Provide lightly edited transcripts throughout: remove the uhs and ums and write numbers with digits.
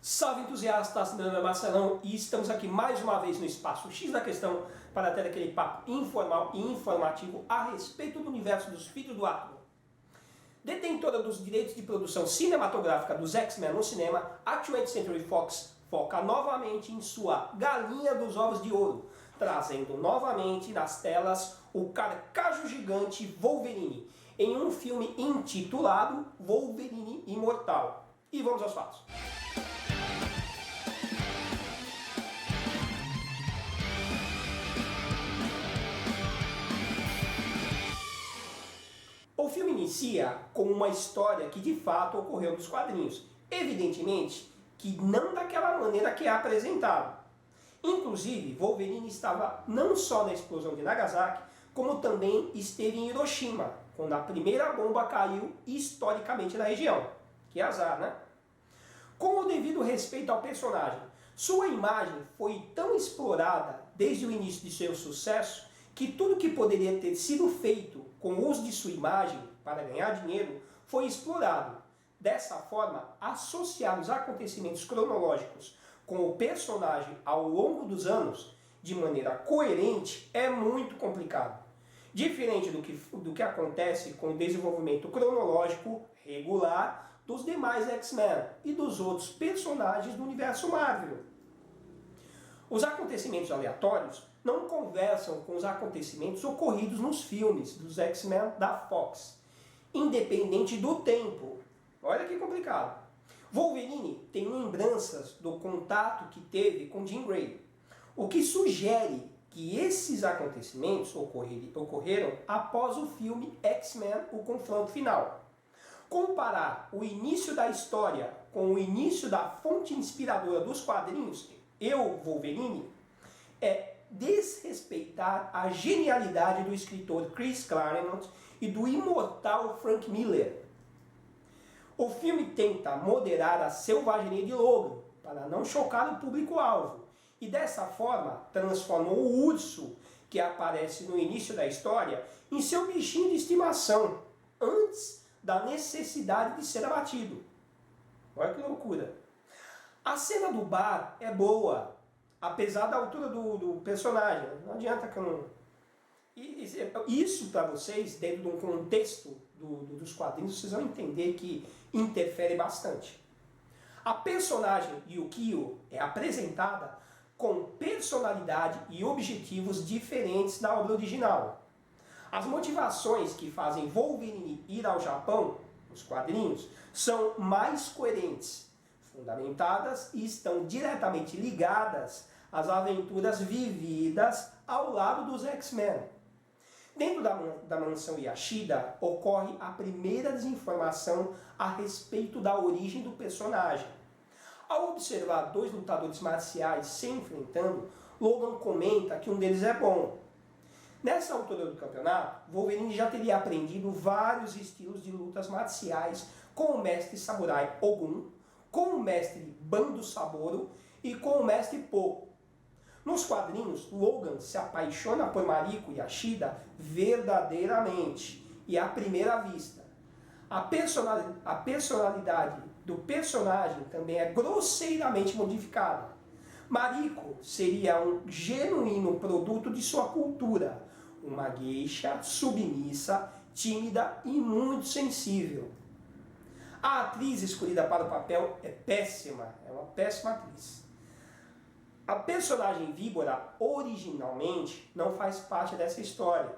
Salve entusiastas, meu nome é Marcelão e estamos aqui mais uma vez no Espaço X da Questão para ter aquele papo informal e informativo a respeito do universo dos filhos do átomo. Detentora dos direitos de produção cinematográfica dos X-Men no cinema, a 20th Century Fox foca novamente em sua galinha dos ovos de ouro, trazendo novamente nas telas o carcajo gigante Wolverine, em um filme intitulado Wolverine Imortal. E vamos aos fatos. O filme inicia com uma história que de fato ocorreu nos quadrinhos. Evidentemente que não daquela maneira que é apresentado. Inclusive, Wolverine estava não só na explosão de Nagasaki, como também esteve em Hiroshima, quando a primeira bomba caiu historicamente na região. Que azar, né? Com o devido respeito ao personagem, sua imagem foi tão explorada desde o início de seu sucesso que tudo que poderia ter sido feito com o uso de sua imagem para ganhar dinheiro foi explorado. Dessa forma, associar os acontecimentos cronológicos com o personagem ao longo dos anos de maneira coerente é muito complicado. Diferente do que acontece com o desenvolvimento cronológico regular dos demais X-Men e dos outros personagens do universo Marvel. Os acontecimentos aleatórios não conversam com os acontecimentos ocorridos nos filmes dos X-Men da Fox, independente do tempo. Olha que complicado. Wolverine tem lembranças do contato que teve com Jean Grey, o que sugere que esses acontecimentos ocorreram após o filme X-Men, o confronto final. Comparar o início da história com o início da fonte inspiradora dos quadrinhos, Eu, Wolverine, é desrespeitar a genialidade do escritor Chris Claremont e do imortal Frank Miller. O filme tenta moderar a selvageria de Logan, para não chocar o público-alvo, e dessa forma transformou o urso, que aparece no início da história, em seu bichinho de estimação, antes da necessidade de ser abatido. Olha que loucura. A cena do bar é boa, apesar da altura do personagem. Não adianta que eu não... Isso para vocês, dentro de um contexto dos quadrinhos, vocês vão entender que interfere bastante. A personagem Yukio é apresentada com personalidade e objetivos diferentes da obra original. As motivações que fazem Wolverine ir ao Japão, nos quadrinhos, são mais coerentes, fundamentadas e estão diretamente ligadas às aventuras vividas ao lado dos X-Men. Dentro da mansão Yashida ocorre a primeira desinformação a respeito da origem do personagem. Ao observar dois lutadores marciais se enfrentando, Logan comenta que um deles é bom. Nessa altura do campeonato, Wolverine já teria aprendido vários estilos de lutas marciais com o mestre samurai Ogun, com o mestre Bando Saboro e com o mestre Po. Nos quadrinhos, Logan se apaixona por Mariko Yashida verdadeiramente e à primeira vista. A personalidade do personagem também é grosseiramente modificada. Mariko seria um genuíno produto de sua cultura, uma geisha submissa, tímida e muito sensível. A atriz escolhida para o papel é péssima, é uma péssima atriz. A personagem Víbora, originalmente, não faz parte dessa história,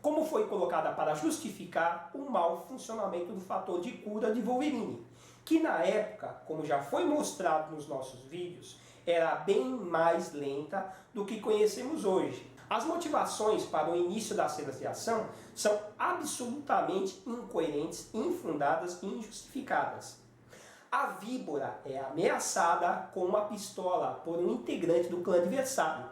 como foi colocada para justificar o mau funcionamento do fator de cura de Wolverine, que na época, como já foi mostrado nos nossos vídeos, era bem mais lenta do que conhecemos hoje. As motivações para o início das cenas de ação são absolutamente incoerentes, infundadas e injustificadas. A Víbora é ameaçada com uma pistola por um integrante do clã adversário.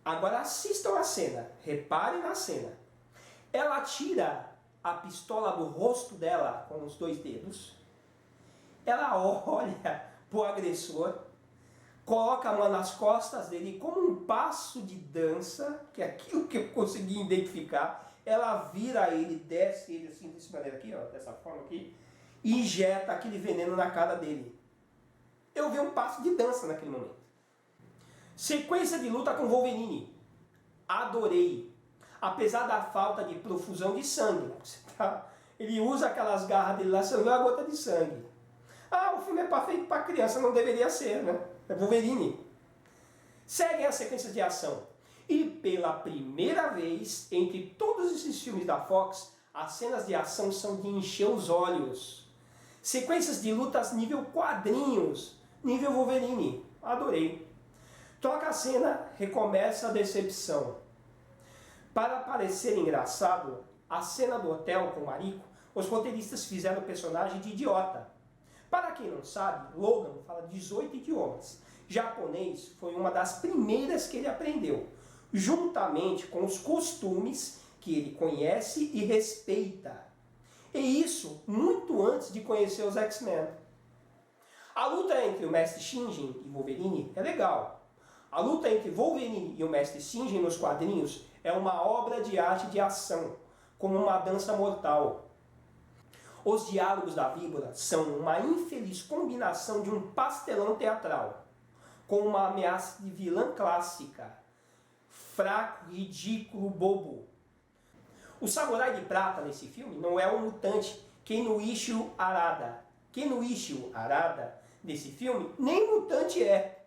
Agora assistam a cena, reparem na cena. Ela tira a pistola do rosto dela com os dois dedos, ela olha para o agressor, coloca a mão nas costas dele como um passo de dança, que é aquilo que eu consegui identificar, ela vira ele, desce ele assim, dessa maneira aqui, ó, dessa forma aqui, e injeta aquele veneno na cara dele. Eu vi um passo de dança naquele momento. Sequência de luta com Wolverine. Adorei. Apesar da falta de profusão de sangue. Ele usa aquelas garras dele lá, você não vê uma gota de sangue. O filme é feito para criança, não deveria ser, né? É Wolverine. Seguem as sequências de ação. E pela primeira vez, entre todos esses filmes da Fox, as cenas de ação são de encher os olhos. Sequências de lutas nível quadrinhos, nível Wolverine. Adorei. Troca a cena, recomeça a decepção. Para parecer engraçado, a cena do hotel com o Mariko, os roteiristas fizeram o personagem de idiota. Para quem não sabe, Logan fala 18 idiomas. Japonês foi uma das primeiras que ele aprendeu, juntamente com os costumes que ele conhece e respeita. E isso muito antes de conhecer os X-Men. A luta entre o Mestre Shingen e Wolverine é legal. A luta entre Wolverine e o Mestre Shingen nos quadrinhos é uma obra de arte de ação, como uma dança mortal. Os diálogos da víbora são uma infeliz combinação de um pastelão teatral, com uma ameaça de vilã clássica, fraco, ridículo, bobo. O samurai de prata nesse filme não é o mutante Kenoichiro Arada. Kenoichiro Arada, nesse filme, nem mutante é.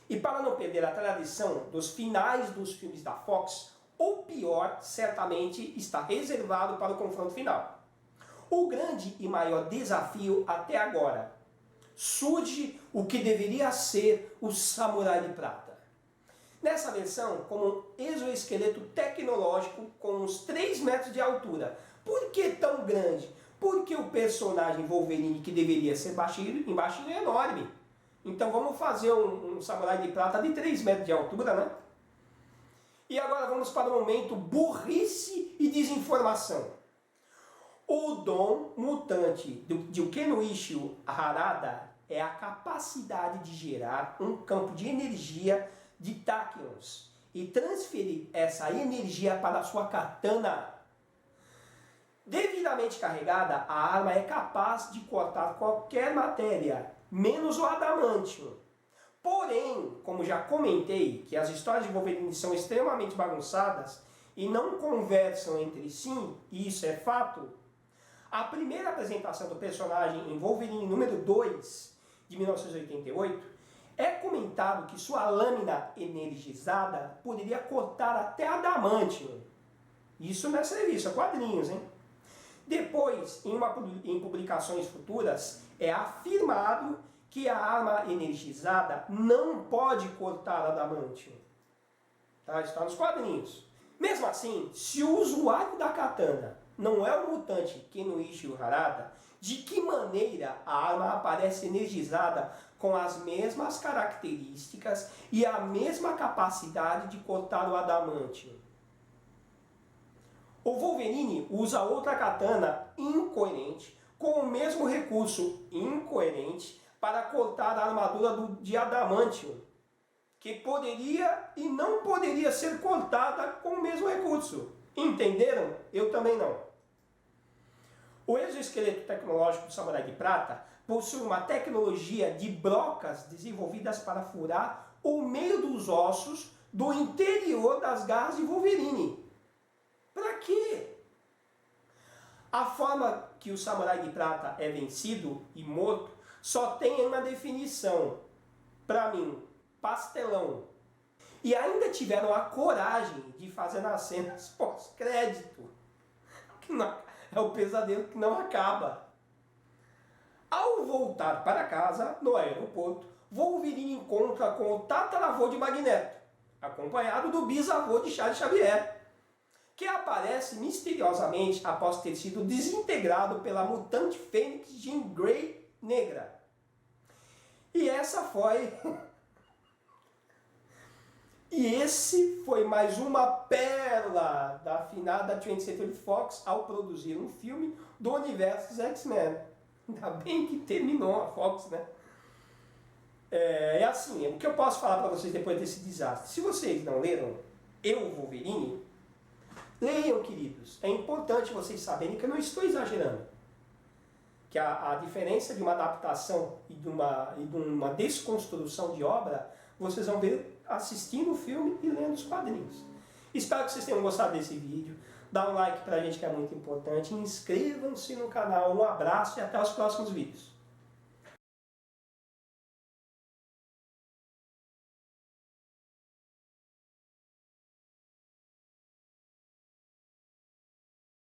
E para não perder a tradição dos finais dos filmes da Fox, o pior certamente está reservado para o confronto final. O grande e maior desafio até agora. Surge o que deveria ser o Samurai de Prata. Nessa versão, como um exoesqueleto tecnológico com uns 3 metros de altura. Por que tão grande? Porque o personagem Wolverine, que deveria ser baixinho, é enorme. Então vamos fazer um Samurai de Prata de 3 metros de altura, né? E agora vamos para o momento burrice e desinformação. O dom mutante de Kenoichiro Harada é a capacidade de gerar um campo de energia de tachyons e transferir essa energia para a sua katana. Devidamente carregada, a arma é capaz de cortar qualquer matéria, menos o adamantium. Porém, como já comentei, que as histórias de Wolverine são extremamente bagunçadas e não conversam entre si, e isso é fato, a primeira apresentação do personagem em Wolverine número 2, de 1988, é comentado que sua lâmina energizada poderia cortar até adamantium. Isso nessa revista, quadrinhos, hein? Depois, em publicações futuras, é afirmado que a arma energizada não pode cortar adamantium. Tá? Está nos quadrinhos. Mesmo assim, se o usuário da katana não é o mutante Kenoichiro Harada, de que maneira a arma aparece energizada com as mesmas características e a mesma capacidade de cortar o adamantium? O Wolverine usa outra katana incoerente com o mesmo recurso incoerente para cortar a armadura de adamantium, que poderia e não poderia ser cortada com o mesmo recurso. Entenderam? Eu também não. O exoesqueleto tecnológico do Samurai de Prata possui uma tecnologia de brocas desenvolvidas para furar o meio dos ossos do interior das garras de Wolverine. Para quê? A forma que o Samurai de Prata é vencido e morto só tem uma definição. Para mim, pastelão. E ainda tiveram a coragem de fazer nas cenas pós-crédito. É o pesadelo que não acaba. Ao voltar para casa, no aeroporto, Wolverine encontra com o tataravô de Magneto, acompanhado do bisavô de Charles Xavier, que aparece misteriosamente após ter sido desintegrado pela mutante Fênix Jean Grey negra. E essa foi... E esse foi mais uma pérola da afinada 20th Century Fox ao produzir um filme do universo dos X-Men. Ainda bem que terminou a Fox, né? É assim, o que eu posso falar para vocês depois desse desastre? Se vocês não leram Eu, Wolverine, leiam, queridos. É importante vocês saberem que eu não estou exagerando. que a diferença de uma adaptação e de uma desconstrução de obra, vocês vão ver assistindo o filme e lendo os quadrinhos. Espero que vocês tenham gostado desse vídeo. Dá um like pra gente que é muito importante. Inscrevam-se no canal. Um abraço e até os próximos vídeos.